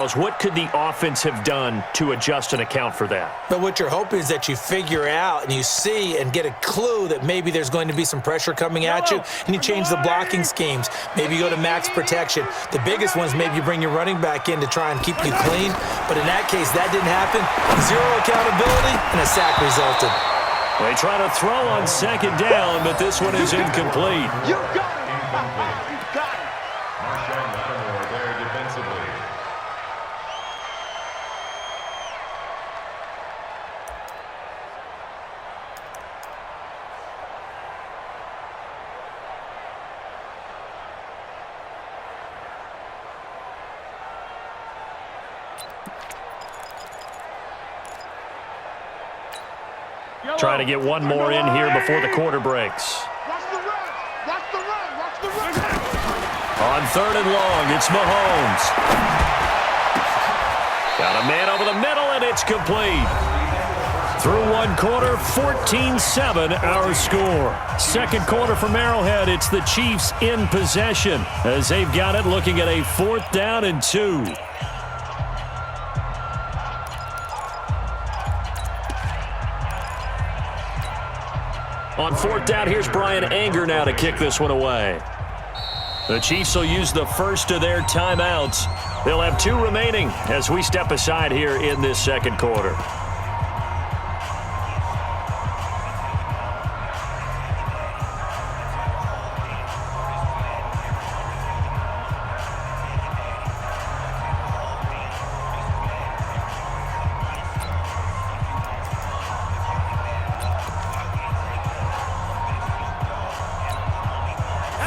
What could the offense have done to adjust and account for that? But what you're hoping is that you figure out and you see and get a clue that maybe there's going to be some pressure coming at you, and you change the blocking schemes. Maybe you go to max protection. The biggest one is maybe you bring your running back in to try and keep you clean. But in that case, that didn't happen. Zero accountability, and a sack resulted. They try to throw on second down, but this one is incomplete. You got it! You got it! Marshawn Lattimore there defensively. Trying to get one more in here before the quarter breaks. Watch the run! Watch the run! Watch the run! On third and long, it's Mahomes. Got a man over the middle, and it's complete. Through one quarter, 14-7 our score. Second quarter from Arrowhead, it's the Chiefs in possession as they've got it looking at a 4th down and 2. On 4th down, here's Brian Anger now to kick this one away. The Chiefs will use the first of their timeouts. They'll have 2 remaining as we step aside here in this second quarter.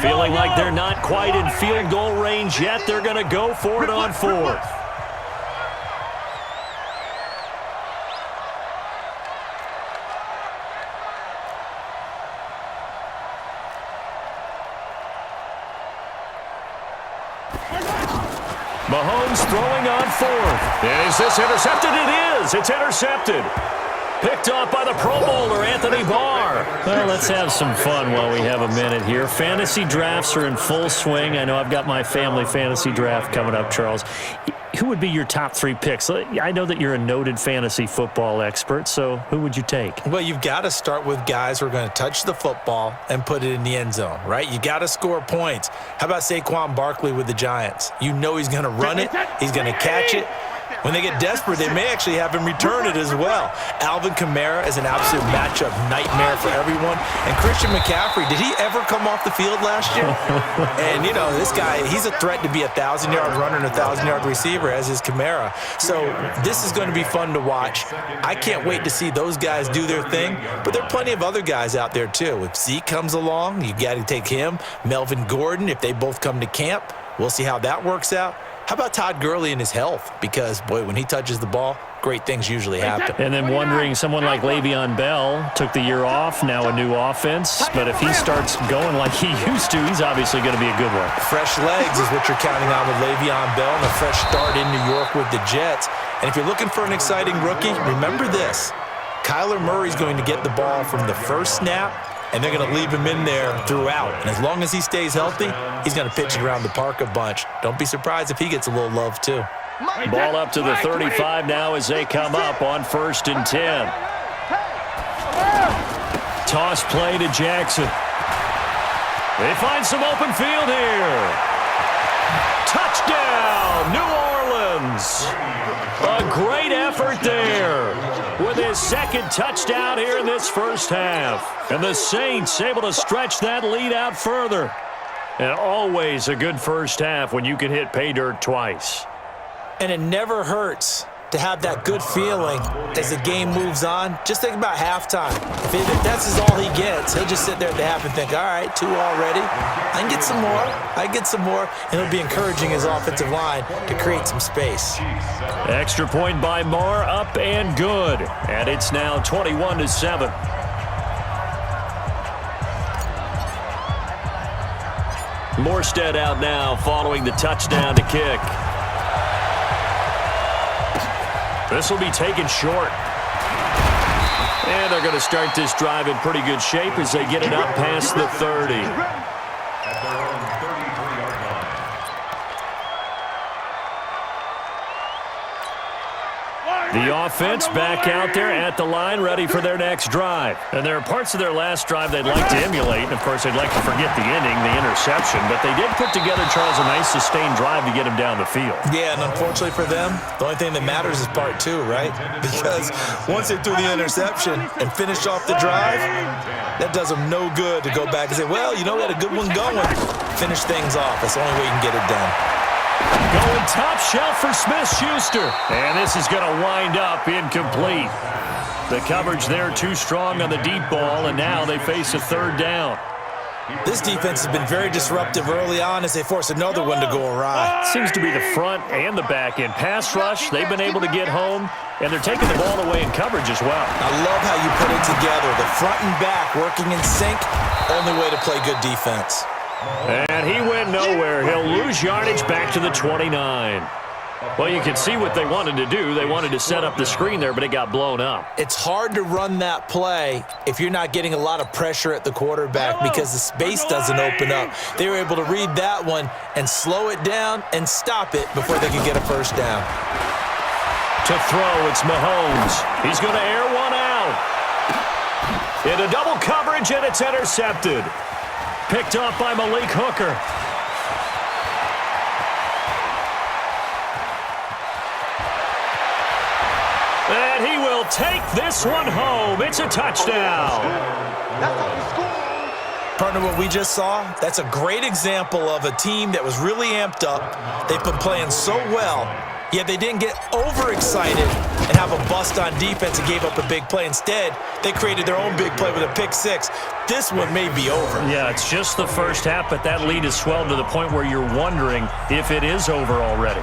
Feeling like they're not quite in field goal range yet. They're going to go for it on 4th. Mahomes throwing on 4th. Is this intercepted? It is. It's intercepted. Picked off by the Pro Bowler, Anthony Barr. Well, let's have some fun while we have a minute here. Fantasy drafts are in full swing. I know I've got my family fantasy draft coming up, Charles. Who would be your top 3 picks? I know that you're a noted fantasy football expert, so who would you take? Well, you've got to start with guys who are going to touch the football and put it in the end zone, right? You got to score points. How about Saquon Barkley with the Giants? You know he's going to run it. He's going to catch it. When they get desperate, they may actually have him return it as well. Alvin Kamara is an absolute matchup nightmare for everyone. And Christian McCaffrey, did he ever come off the field last year? And, you know, this guy, he's a threat to be a 1,000-yard runner and a 1,000-yard receiver, as is Kamara. So this is going to be fun to watch. I can't wait to see those guys do their thing. But there are plenty of other guys out there, too. If Zeke comes along, you got to take him. Melvin Gordon, if they both come to camp, we'll see how that works out. How about Todd Gurley and his health? Because, boy, when he touches the ball, great things usually happen. And then wondering, someone like Le'Veon Bell took the year off, now a new offense. But if he starts going like he used to, he's obviously going to be a good one. Fresh legs is what you're counting on with Le'Veon Bell and a fresh start in New York with the Jets. And if you're looking for an exciting rookie, remember this. Kyler Murray's going to get the ball from the first snap, and they're going to leave him in there throughout. And as long as he stays healthy, he's going to pitch it around the park a bunch. Don't be surprised if he gets a little love, too. Ball up to the 35 now as they come up on 1st and 10. Toss play to Jackson. They find some open field here. Touchdown, New Orleans. A great effort there with his second touchdown here in this first half. And the Saints able to stretch that lead out further. And always a good first half when you can hit pay dirt twice. And it never hurts to have that good feeling as the game moves on. Just think about halftime. If that's all he gets, he'll just sit there at the half and think, all right, 2 already. I can get some more. I can get some more. And it'll be encouraging his offensive line to create some space. Extra point by Moore, up and good. And it's now 21-7. Morstead out now following the touchdown to kick. This will be taken short. And they're going to start this drive in pretty good shape as they get it up past the 30. The offense back out there at the line, ready for their next drive. And there are parts of their last drive they'd like to emulate. And, of course, they'd like to forget the ending, the interception. But they did put together, Charles, a nice sustained drive to get him down the field. Yeah, and unfortunately for them, the only thing that matters is part two, right? Because once they threw the interception and finished off the drive, that does them no good to go back and say, well, you know, we had a good one going. Finish things off. That's the only way you can get it done. Going top shelf for Smith-Schuster. And this is going to wind up incomplete. The coverage there too strong on the deep ball, and now they face a third down. This defense has been very disruptive early on as they force another one to go awry. Seems to be the front and the back end. Pass rush, they've been able to get home, and they're taking the ball away in coverage as well. I love how you put it together. The front and back working in sync, only way to play good defense. And he went nowhere. He'll lose yardage back to the 29. Well, you can see what they wanted to do. They wanted to set up the screen there, but it got blown up. It's hard to run that play if you're not getting a lot of pressure at the quarterback because the space doesn't open up. They were able to read that one and slow it down and stop it before they could get a first down. To throw, it's Mahomes. He's going to air one out. Into double coverage, and it's intercepted. Picked up by Malik Hooker. And he will take this one home. It's a touchdown. Partner, what we just saw, that's a great example of a team that was really amped up. They've been playing so well, yet they didn't get overexcited and have a bust on defense and gave up a big play. Instead, they created their own big play with a pick six. This one may be over. Yeah, it's just the first half, but that lead has swelled to the point where you're wondering if it is over already.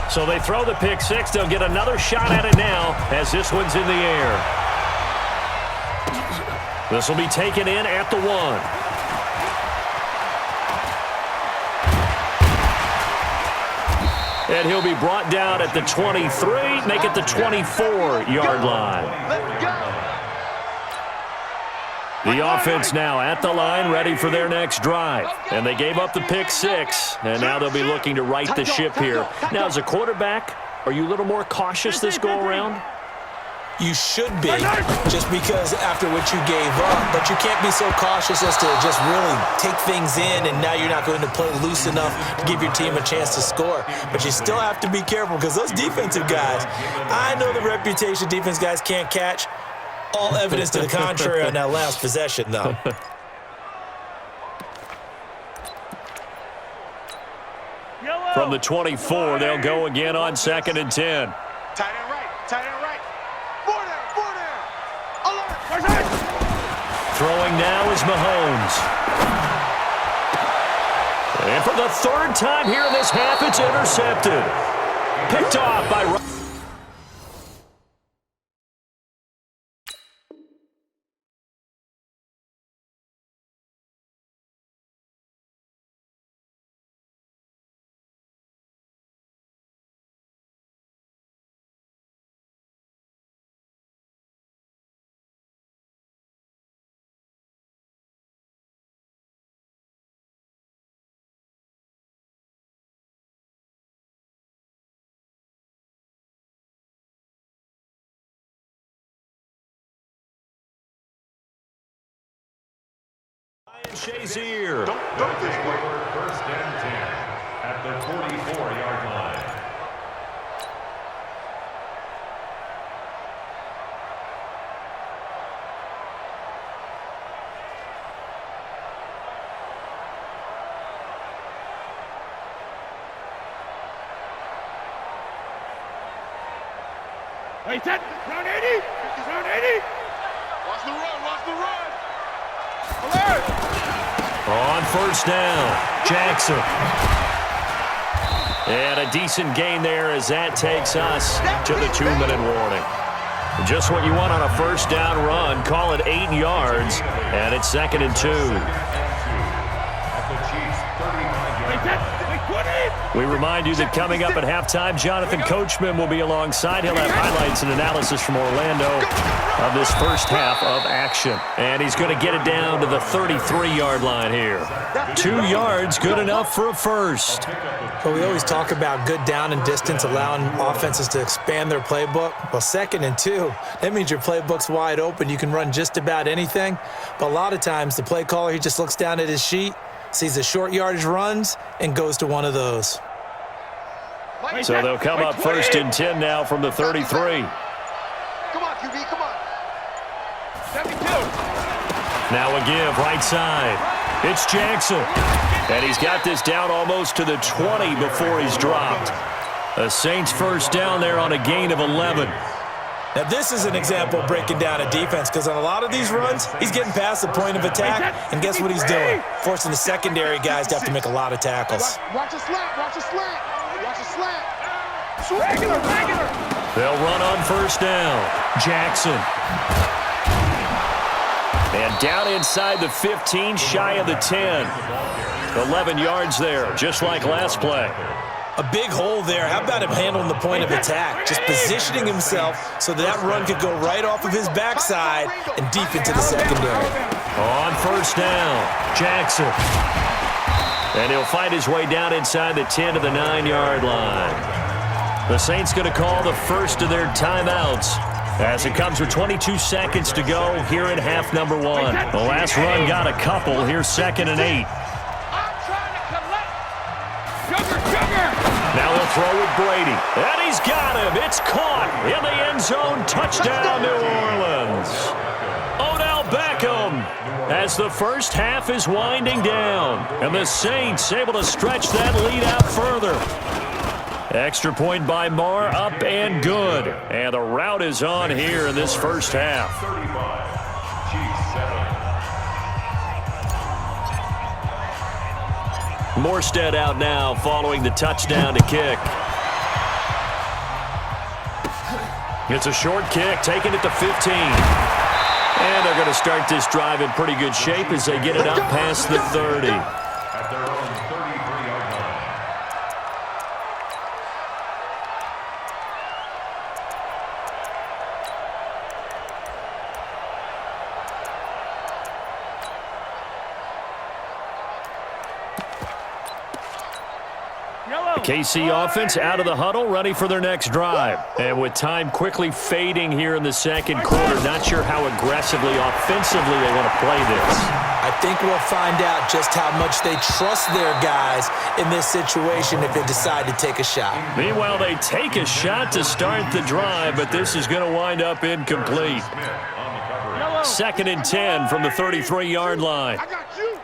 So they throw the pick six. They'll get another shot at it now as this one's in the air. This will be taken in at the 1. And he'll be brought down at the 23, make it the 24-yard line. The offense now at the line, ready for their next drive. And they gave up the pick six, and now they'll be looking to right the ship here. Now, as a quarterback, are you a little more cautious this go-around? You should be, just because after what you gave up, but you can't be so cautious as to just really take things in, and now you're not going to play loose enough to give your team a chance to score. But you still have to be careful because those defensive guys, I know the reputation defense guys can't catch. All evidence to the contrary on that last possession, though. From the 24, they'll go again on 2nd and 10. Tight end right, tight end right. Four there. Alert. Throwing now is Mahomes. And for the third time here in this half, it's intercepted. Picked off by... Shazier. Don't this way. First and 10 at the 44-yard line. Hey, set. Round 80. Round 80. Watch the run. Alert. On first down, Jackson. And a decent gain there as that takes us to the 2-minute warning. Just what you want on a first down run. Call it 8 yards, and it's 2nd and 2. At the Chiefs' 35-yard line. Hey, set. Hey, 20. We remind you that coming up at halftime, Jonathan Coachman will be alongside. He'll have highlights and analysis from Orlando of this first half of action. And he's going to get it down to the 33-yard line here. 2 yards, good enough for a first. Well, we always talk about good down and distance, allowing offenses to expand their playbook. Well, 2nd and 2, that means your playbook's wide open. You can run just about anything. But a lot of times, the play caller, he just looks down at his sheet, sees the short yardage runs, and goes to one of those. So they'll come up 1st and 10 now from the 33. Come on, QB, come on. 72. Now a give, right side. It's Jackson. And he's got this down almost to the 20 before he's dropped. The Saints first down there on a gain of 11. Now, this is an example of breaking down a defense, because on a lot of these runs, he's getting past the point of attack, and guess what he's doing? Forcing the secondary guys to have to make a lot of tackles. Watch a slant, watch a slant, watch a slant. Regular. They'll run on first down. Jackson. And down inside the 15, shy of the 10. 11 yards there, just like last play. A big hole there. How about him handling the point of attack? Just positioning himself so that run could go right off of his backside and deep into the secondary. On first down, Jackson. And he'll fight his way down inside the 10 to the 9-yard line. The Saints going to call the first of their timeouts as it comes with 22 seconds to go here in half number 1. The last run got a couple. Here's 2nd and 8. Now he'll throw with Brady. And he's got him. It's caught in the end zone. Touchdown, New Orleans. Odell Beckham as the first half is winding down. And the Saints able to stretch that lead out further. Extra point by Marr, up and good. And the route is on here in this first half. Morstead out now following the touchdown to kick. It's a short kick, taking it to 15. And they're going to start this drive in pretty good shape as they get it up past the 30. At their own 33-yard line. KC offense out of the huddle, ready for their next drive. And with time quickly fading here in the second quarter, not sure how aggressively, offensively they want to play this. I think we'll find out just how much they trust their guys in this situation if they decide to take a shot. Meanwhile, they take a shot to start the drive, but this is going to wind up incomplete. 2nd and 10 from the 33-yard line. I got you.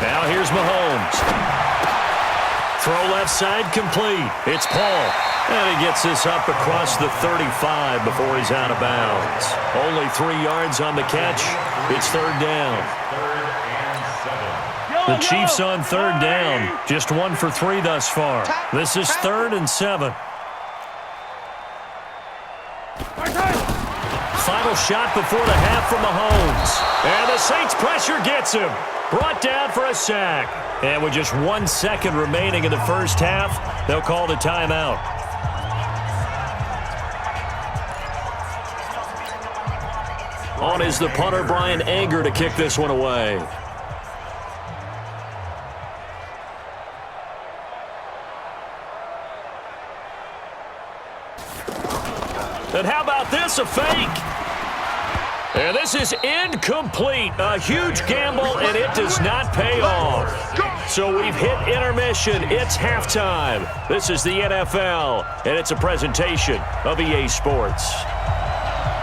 Now here's Mahomes. Throw left side complete. It's Paul. And he gets this up across the 35 before he's out of bounds. Only 3 yards on the catch. It's 3rd down. The Chiefs on 3rd down. Just 1 for 3 thus far. This is 3rd and 7. Final shot before the half from Mahomes. And the Saints pressure gets him. Brought down for a sack. And with just 1 second remaining in the first half, they'll call the timeout. On is the punter, Brian Anger, to kick this one away. And how about this, a fake? And this is incomplete. A huge gamble, and it does not pay off. So we've hit intermission. It's halftime. This is the NFL, and it's a presentation of EA Sports.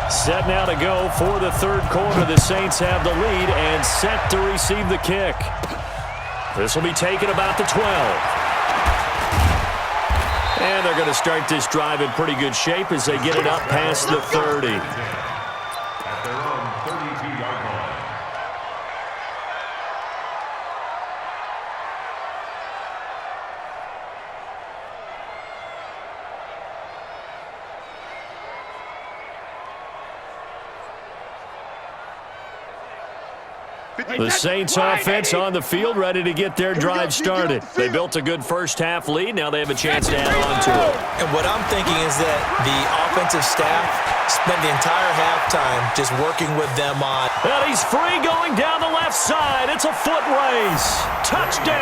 Set now to go for the 3rd quarter. The Saints have the lead and set to receive the kick. This will be taken about the 12. And they're going to start this drive in pretty good shape as they get it up past the 30. At their own 32-yard line. The Saints offense on the field, ready to get their drive started. They built a good first-half lead. Now they have a chance to add on to it. And what I'm thinking is that the offensive staff spent the entire halftime just working with them on. And he's free going down the left side. It's a foot race. Touchdown.